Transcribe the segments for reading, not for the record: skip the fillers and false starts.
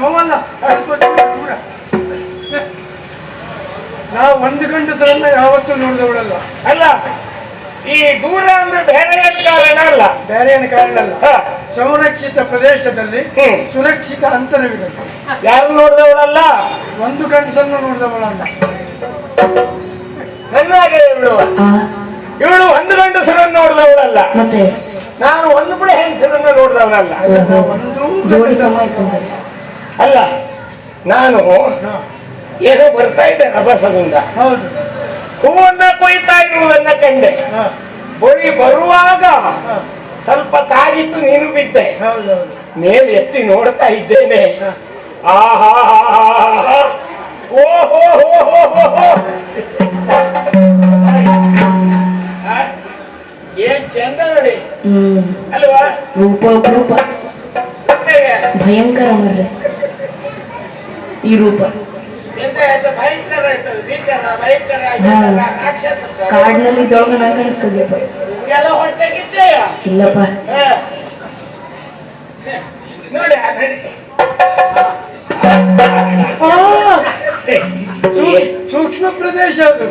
ನೋವಲ್ಲ, ದೂರ. ನಾವು ಒಂದು ಗಂಡಸರನ್ನ ಯಾವತ್ತೂ ನೋಡಿದವಳಲ್ಲ. ಅಲ್ಲ, ಈ ದೂರ ಅಂದ್ರೆ ಬೇರೆ ಕಾರಣ ಅಲ್ಲ, ಬೇರೆ ಏನು ಕಾರಣ ಅಲ್ಲ. ಸಂರಕ್ಷಿತ ಪ್ರದೇಶದಲ್ಲಿ ಸುರಕ್ಷಿತ ಅಂತರವಿದೆ. ಯಾರು ನೋಡಿದವಳಲ್ಲ, ಒಂದು ಗಂಡಸನ್ನು ನೋಡಿದವಳಲ್ಲ. ನನ್ನಾಗೆ ಇವಳು ಒಂದು ಗಂಡಸರನ್ನು ನೋಡಿದವಳಲ್ಲ, ನಾನು ಒಂದು ಬಿಡ ಹೆಂಗಸರನ್ನು ನೋಡಿದವಳಲ್ಲ. ಅಲ್ಲ, ನಾನು ಏನೋ ಬರ್ತಾ ಇದ್ದೆ ರಭಸದಿಂದ, ಹೂವನ್ನ ಕೊಯ್ತಾ ಇರುವುದನ್ನ ಕಂಡೆ. ಬಳಿ ಬರುವಾಗ ಸ್ವಲ್ಪ ತಾಗಿತ್ತು, ನೀನು ಬಿದ್ದೆ. ಮೇಲೆ ಎತ್ತಿ ನೋಡ್ತಾ ಇದ್ದೇನೆ. ಆಹಾ, ಓಹೋ, ಏನ್ ಚಂದ ನೋಡಿ ಅಲ್ವಾ? ರೂಪ ಭಯಂಕರ ಮರ್ರೆ ಈ ರೂಪ. ಕಾಡಿನಲ್ಲಿ ದೊಳಗ ನಾನು ಕಾಣಿಸ್ತದೆಯಪ್ಪ. ಇಲ್ಲಪ್ಪ, ಸೂಕ್ಷ್ಮ ಪ್ರದೇಶ ಅದು.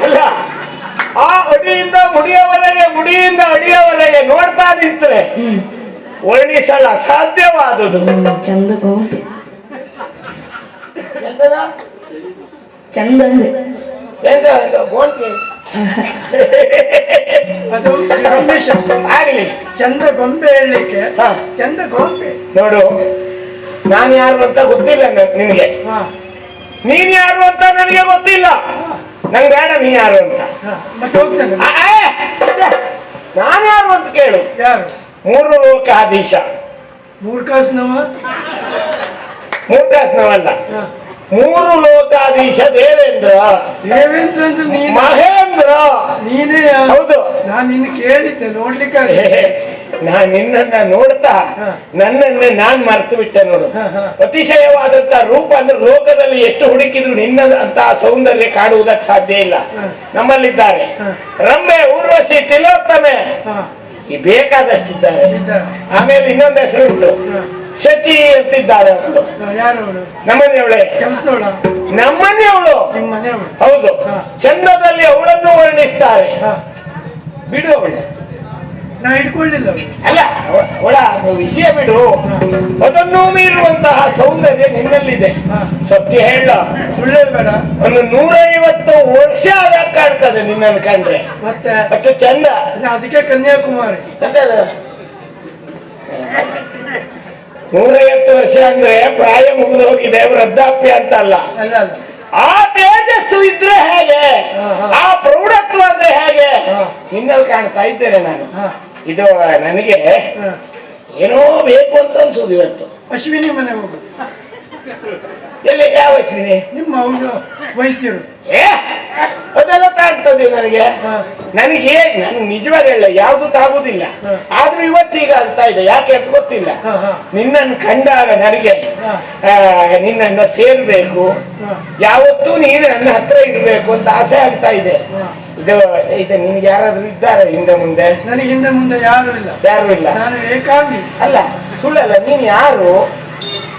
ಅಲ್ಲ, ಆ ಅಡಿಯಿಂದ ಮುಡಿಯವರೆಗೆ, ಮುಡಿಯಿಂದ ಅಡಿಯವರೆಗೆ ನೋಡ್ತಾ ನಿಂತರೆ ವರ್ಣಿಸಲು ಅಸಾಧ್ಯವಾದುದು. ಚಂದ ಗೋಂಪೆ, ಚಂದ ಅದು ಆಗ್ಲಿ. ಚಂದ ಗೊಂಬೆ ಹೇಳಲಿಕ್ಕೆ ಚಂದ ಗೊಂಬೆ. ನೋಡು, ನಾನು ಯಾರು ಅಂತ ಗೊತ್ತಿಲ್ಲ ನಿನಗೆ, ನೀನ್ ಯಾರು ಅಂತ ನನಗೆ ಗೊತ್ತಿಲ್ಲ. ನಂಗೆ ಬೇಡ ನೀ ಯಾರು ಅಂತ. ಮತ್ತೆ ಹೋಗ್ತಾನೆ. ನಾನು ಯಾರು ಅಂತ ಕೇಳು. ಯಾರು? ಮೂರು ಲೋಕಾಧೀಶ. ಮೂರ್ಖಾಸ್ನವಲ್ಲ, ಮೂರು ಲೋಕಾಧೀಶ ದೇವೇಂದ್ರ. ದೇವೇಂದ್ರ ಅಂದ್ರೆ ನೀನು? ಮಹೇಂದ್ರ. ನೀನೇ? ಹೌದು. ನಾನು ನಿನ್ನ ಕೇಳಿದ್ದೆ, ನೋಡ್ಲಿಕ್ಕೆ. ನಾನ್ ನಿನ್ನನ್ನ ನೋಡ್ತಾ ನನ್ನನ್ನೇ ನಾನ್ ಮರ್ತು ಬಿಟ್ಟೆ ನೋಡು. ಅತಿಶಯವಾದಂತ ರೂಪ ಅಂದ್ರೆ ಲೋಕದಲ್ಲಿ ಎಷ್ಟು ಹುಡುಕಿದ್ರು ನಿನ್ನ ಅಂತ ಸೌಂದರ್ಯ ಕಾಣುವುದಕ್ಕೆ ಸಾಧ್ಯ ಇಲ್ಲ. ನಮ್ಮಲ್ಲಿದ್ದಾರೆ ರಂಬೆ, ಊರ್ವಶಿ, ತಿಲೋತ್ತಮೆ, ಈ ಬೇಕಾದಷ್ಟಿದ್ದಾರೆ. ಆಮೇಲೆ ಇನ್ನೊಂದು ಹೆಸರು ಉಂಟು, ಶಚಿ ಅಂತಿದ್ದಾರೆ. ನಮ್ಮನೆಯವಳೆ, ನಮ್ಮನೆಯವಳು. ಹೌದು, ಚಂದದಲ್ಲಿ ಅವಳನ್ನು ವರ್ಣಿಸ್ತಾರೆ. ಬಿಡು ಅವಳು, ನಾ ಇಟ್ಕೊಳ್ಳಿಲ್ಲ. ಅಲ್ಲ, ಅವಳ ವಿಷಯ ಬಿಡು. ಅದನ್ನು ಮೀರುವಂತಹ ಸೌಂದರ್ಯ ನಿನ್ನಲ್ಲಿದೆ. ಸತ್ಯ ಹೇಳ, ಸುಳ್ಳೇ ಬೇಡ. ಒಂದು 150 ವರ್ಷ ಆದಾಗ ಕಾಣ್ತದೆ ನಿನ್ನನ್ನು ಕಂಡ್ರೆ. ಮತ್ತೆ ಅಷ್ಟು ಚಂದ. ಅದಕ್ಕೆ ಕನ್ಯಾಕುಮಾರಿ. 150 ವರ್ಷ ಅಂದ್ರೆ ಪ್ರಾಯ ಮುಗಿದು ಹೋಗಿದೆ, ವೃದ್ಧಾಪ್ಯ ಅಂತ ಅಲ್ಲ. ಆ ತೇಜಸ್ಸು ಇದ್ರೆ ಹೇಗೆ, ಆ ಪ್ರೌಢತ್ವ ಅಂದ್ರೆ ಹೇಗೆ ನಿನ್ನಲ್ಲಿ ಕಾಣ್ತಾ ಇದ್ದೇನೆ ನಾನು. ಇದು ನನಗೆ ಏನೋ ಬೇಕು ಅಂತ ಅನ್ಸುದು ಇವತ್ತು. ಅಶ್ವಿನಿ ಮನೆ ಹೋಗು. ಎಲ್ಲಿ? ಯಾವ ಅಶ್ವಿನಿ? ನಿಮ್ಮ ಅವನು ವೈದ್ಯರು. ಅದೆಲ್ಲ ತಾಗ್ತದೆ ನನಗೆ. ನನಗೆ ನಿಜವಾಗಿ ಹೇಳ ಯಾವ್ದು ತಾಗುದಿಲ್ಲ. ಆದ್ರೂ ಇವತ್ತೀಗ ಆಗ್ತಾ ಇದೆ. ಯಾಕೆ ಅಂತ ಗೊತ್ತಿಲ್ಲ. ನಿನ್ನನ್ನು ಕಂಡಾಗ ನನಗೆ ನಿನ್ನನ್ನ ಸೇರ್ಬೇಕು, ಯಾವತ್ತೂ ನೀನು ನನ್ನ ಹತ್ರ ಇರ್ಬೇಕು ಅಂತ ಆಸೆ ಆಗ್ತಾ ಇದೆ. ಇದು ನಿನ್ಗೆ ಯಾರಾದ್ರೂ ಇದ್ದಾರೆ ಹಿಂದೆ ಮುಂದೆ? ನನಗೆ ಹಿಂದೆ ಮುಂದೆ ಯಾರು ಇಲ್ಲ. ಯಾರು ಇಲ್ಲ. ನಾನು ಏಕಾಂಗಿ. ಅಲ್ಲ, ಸುಳ್ಳಲ್ಲ. ನೀನು ಯಾರು?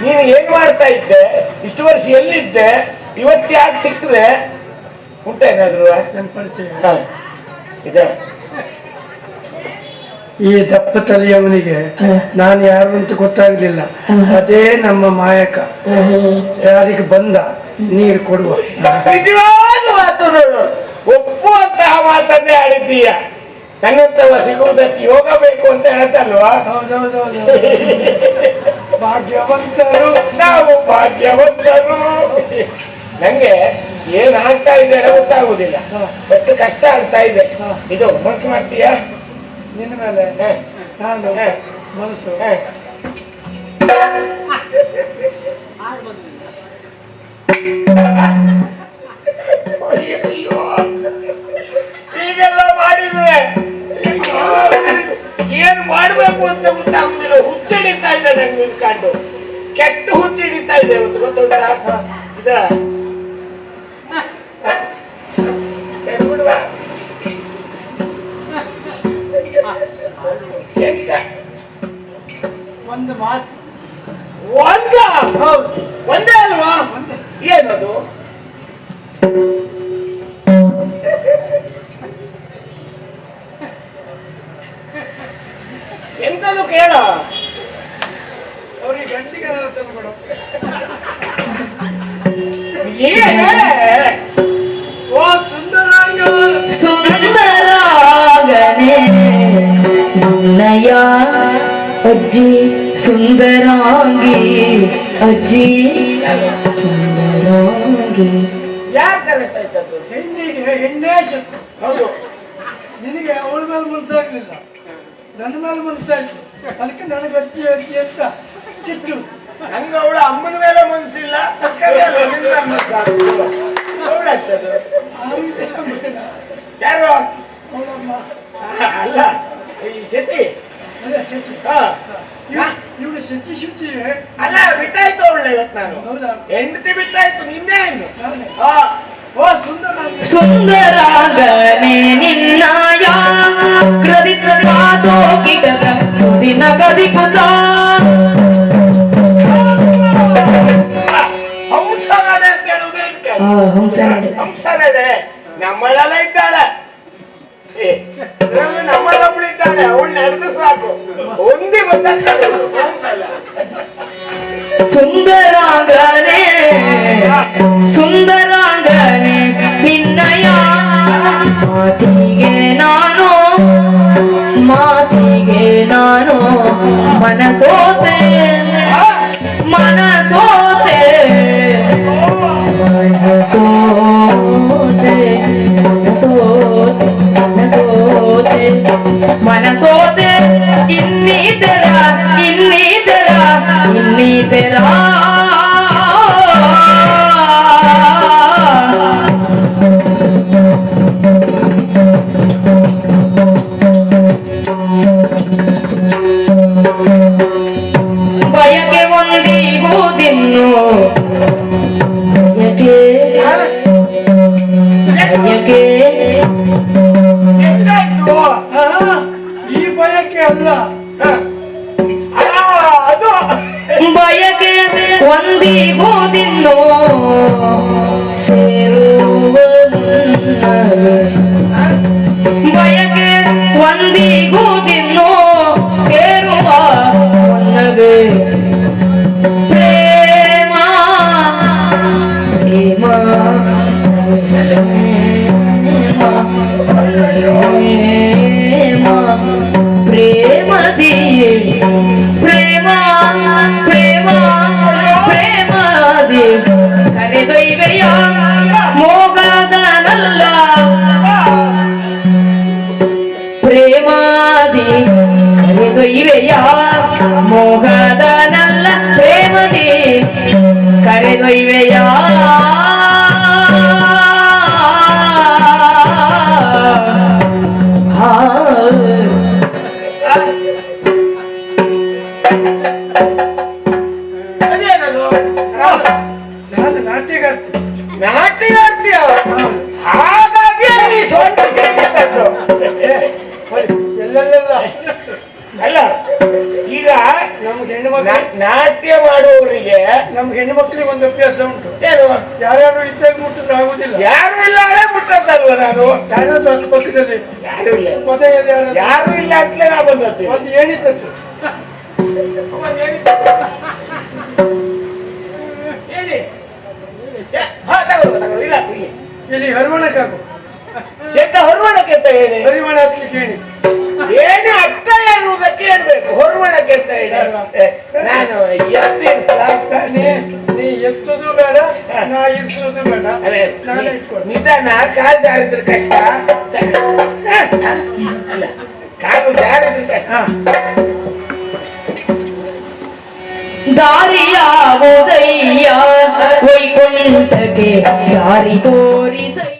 ನೀನು ಏನ್ ಮಾಡ್ತಾ ಇದ್ದೆ? ಇಷ್ಟು ವರ್ಷ ಎಲ್ಲಿದ್ದೆ? ಇವತ್ತು ಯಾಕೆ ಸಿಕ್ಕಿದ್ರೆ ಉಂಟೇನಾದ್ರು ನನ್ನ ಪರಿಚಯ? ಇದೆ. ಈ ದಪ್ಪ ತಲೆಯವನಿಗೆ ನಾನು ಯಾರು ಅಂತ ಗೊತ್ತಾಗ್ಲಿಲ್ಲ. ಅದೇ ನಮ್ಮ ಮಾಯಕ. ಯಾರಿಗೆ ಬಂದ ನೀರು ಕೊಡುವ. ನಿಜವಾದ ಮಾತು ನೋಡು, ಒಪ್ಪುವಂತಹ ಮಾತನ್ನೇ ಆಡಿದ್ದೀಯ. ನನ್ನಂತವ ಸಿಗುವುದಕ್ಕೆ ಯೋಗ ಬೇಕು ಅಂತ ಹೇಳ್ತಲ್ವಾ? ಹೌದೌದೌದು. ಭಾಗ್ಯವಂತರು ನಾವು, ಭಾಗ್ಯವಂತರು. ನಂಗೆ ಏನಾಗ್ತಾ ಇದೆ ಗೊತ್ತಾಗುದಿಲ್ಲ. ಎಷ್ಟು ಕಷ್ಟ ಆಗ್ತಾ ಇದೆ. ಇದು ಮನಸ್ಸು ಮಾಡ್ತೀಯಾ? ನಿನ್ನ ಮೇಲೆ ನಾನು ಮನಸ್ಸು. ಹೀಗೆಲ್ಲ ಮಾಡಿದ್ರೆ ಏನ್ ಮಾಡ್ಬೇಕು ಅಂತ ಗೊತ್ತಾಗುದಿಲ್ಲ. ಹುಚ್ಚಿಡಿತಾ ಇದೆ ನಂಗೆ ನಿಂತ್ಕೊಂಡು. ಕೆಟ್ಟ ಹುಚ್ಚಿಡಿತಾ ಇದೆ ಇವತ್ತು, ಗೊತ್ತುಂಟಾ? ಇದ ಒಂದು ಮಾತು. ಒಂದ ಎಂತದು ಎಂತದು ಕೇಳ ಅವ್ರಿಗೆ ಗಂಟಿಗೆ ತಂದ್ಕೊಡು. ಓ ಸುಂದರಾಂಗ ಸುಂದರಾಗನೆ ನಿನ್ನಯ ಅಜ್ಜಿ ಸುಂದರಾಂಗಿ ಅಜ್ಜಿ ಸುಂದರಾಂಗಿ. ಯಾರು ಕರೆಸ್ತಾ ಇದ್ದದ್ದು? ಹೆಣ್ಣಿಗೆ ಹೆಣ್ಣೇ ಶಕ್ತಿ. ಹೌದು. ನಿನಗೆ ಅವಳ ಮೇಲೆ ಮನಸ್ಸಾಗ್ಲಿಲ್ಲ, ನನ್ನ ಮೇಲೆ ಮನಸ್ಸಾಯ್ತು. ಅದಕ್ಕೆ ನನಗೆ ಅಜ್ಜಿ ಅಜ್ಜಿ ಅಂತ ಕಿತ್ತು. ನಂಗ ಅವಳ ಅಮ್ಮನ ಮೇಲೆ ಮನಸ್ಸಿಲ್ಲ, ಅವಳಾಗ್ತದೆ. ಆ ರೀತಿ ಯಾರು? ಅವಳಮ್ಮ ಅಲ್ಲ, ಈ ಶಚಿ. ಅದೇ ಶಚಿ. ಹಾ. ಇವಳು ಶಚಿ ಶುಚಿ. ಅಲ್ಲ, ಬಿಟ್ಟಾಯ್ತು ಅವಳ ಇವತ್ತು ನಾನು. ಹೌದಾ? ಹೆಂಡತಿ ಬಿಟ್ಟಾಯ್ತು, ನಿನ್ನೆ ಇನ್ನು. ನಾನೇ. ಹಾ. ಓ ಸುಂದರಾಂಗ ಸುಂದರಾಗನೆ ನಿನ್ನಯ ಕೃದಿತ್ವಾದೋ ಕಿಟಕ ದಿನ ಗದಿಕುತ ಹಂಸನಡೆ ಅಂತ ಹೇಳುವುದೇ ಇತ್ತು. ಹಂಸನಡೆ. ಹಂಸನಡೆ ನಮ್ಮಳೆಲ್ಲ ಇದ್ದಾಳೆ. ನಮ್ಮಳೊಬ್ಳು ಇದ್ದಾಳೆ, ಅವಳು ನಡೆದು ಸಾಕು. ಒಂದೇ ಗೊತ್ತಾಗ್ತದೆ ಹಂಸಲ್ಲ. ಸುಂದರಾಂಗನೆ ಸುಂದರಾಂಗನೆ ನಿನ್ನಯ ಮಾತಿಗೆ ನಾನು ಮನಸೋತೆ ಮನಸೋತೆ ಮನಸೋತೆ ಮನಸೋತೆ ಮನಸೋತೆ ಮನಸೋತೆ ಇನ್ನಿತರ ಇನ್ನಿತರ ಇನ್ನಿತರ ಬಯಕೆ ಒಂದಿಗುವುದಿನ್ನು ಬಯಕೆ ಬಯಕೆ ಎಂತಾಯ್ತು? ಈ ಬಯಕೆ ಅಲ್ಲ, ಅದು ಬಯಕೆ ಒಂದಿಗುವುದಿನ್ನು ಸೇರುವನು ಬಯಕೆ ಒಂದಿಗುವುದಿನ್ನು ಸೇರುವ ಮುನ್ನವೇ ಪ್ರೇಮ ಪ್ರೇಮ ಪ್ರೇಮದಿ ಪ್ರೇಮ ಪ್ರೇಮ ಪ್ರೇಮದಿ ಕರೆದೊಯ್ವೆಯ ಮೋಗದನಲ್ಲ ಪ್ರೇಮದಿ ಕರೆದೊಯ್ವೆಯ ಮೋಗದನಲ್ಲ ಪ್ರೇಮದಿ ಕರೆದೊಯ್ವೆಯ ಅದೇನದು? ನಾನು ನಾಟ್ಯಗಾರ್ತಿ. ನಾಟ್ಯಗಾರ್ತಿಯ? ಹಾಗಾಗಿ ಈ ಸೊಂಟ ಕೇಳಿದ್ದದ್ದು. ಎಲ್ಲೆಲ್ಲ ಅಲ್ಲ, ಈಗ ನಮ್ಗೆ ಹೆಣ್ಣು ಮಕ್ಕಳು ನಾಟ್ಯ ಮಾಡುವವರಿಗೆ ನಮ್ಗೆ ಹೆಣ್ಣು ಮಕ್ಕಳಿಗೆ ಒಂದು ಅಭ್ಯಾಸ ಉಂಟು. ಏನು? ಯಾರ್ಯಾರು ಇದ್ದಾಗ ಮುಟ್ಟಿದ್ರೆ ಆಗುದಿಲ್ಲ. ಯಾರು ಇಲ್ಲ ಹಳೆ ಮುಟ್ಟದಲ್ವ ನಾನು? ಯಾರಾದ್ರೂ ಅಕ್ಕ ಪಕ್ಕದಲ್ಲಿ ಯಾರು ಇಲ್ಲ, ಮದುವೆಯಲ್ಲಿ ಯಾರು ಇಲ್ಲ ಅಂತಲೇ ನಾ ಬಂದದ್ದು. ಒಂದು ಏನಿತ್ತು ಹೇಳಿ. ಹಾ, ತಗೊಳ್ಳು, ತಗೊಳ್ಳು. ಇಲ್ಲ, ಇಲ್ಲಿ. ಇಲ್ಲಿ ಹರಿವಣಕ್ಕಾಗು. ಎಂತ ಹೊರವಣಕ್ಕೆ ಅಂತ ಹೇಳಿ? ಹರಿವಣ ಹತ್ಲಿಕ್ಕೆ ಹೇಳಿ. ಏನು ಅರ್ಥ ಎನ್ನುವುದಕ್ಕೆ ಹೇಳ್ಬೇಕು. ಹೊರವಣಕ್ಕೆ ಅಂತ ಹೇಳಿ ನಾನು ನೀ ಎತ್ತುದು ಬೇಡ, ನಾ ಇರಿಸೋದು ಬೇಡ. ನಾನೇ ಇಟ್ಕೊಂಡು ನಿಧಾನ. ಕಾಲು ಜಾರಿದ್ರೆ ಕಷ್ಟ. ಅಲ್ಲ, ಕಾಲು ಜಾರಿದ್ರೆ ಕಷ್ಟ. ದಾರಿಯ ಉದಯ್ಯ ವೈಕುಂಠಕ್ಕೆ ದಾರಿ ತೋರಿಸೈ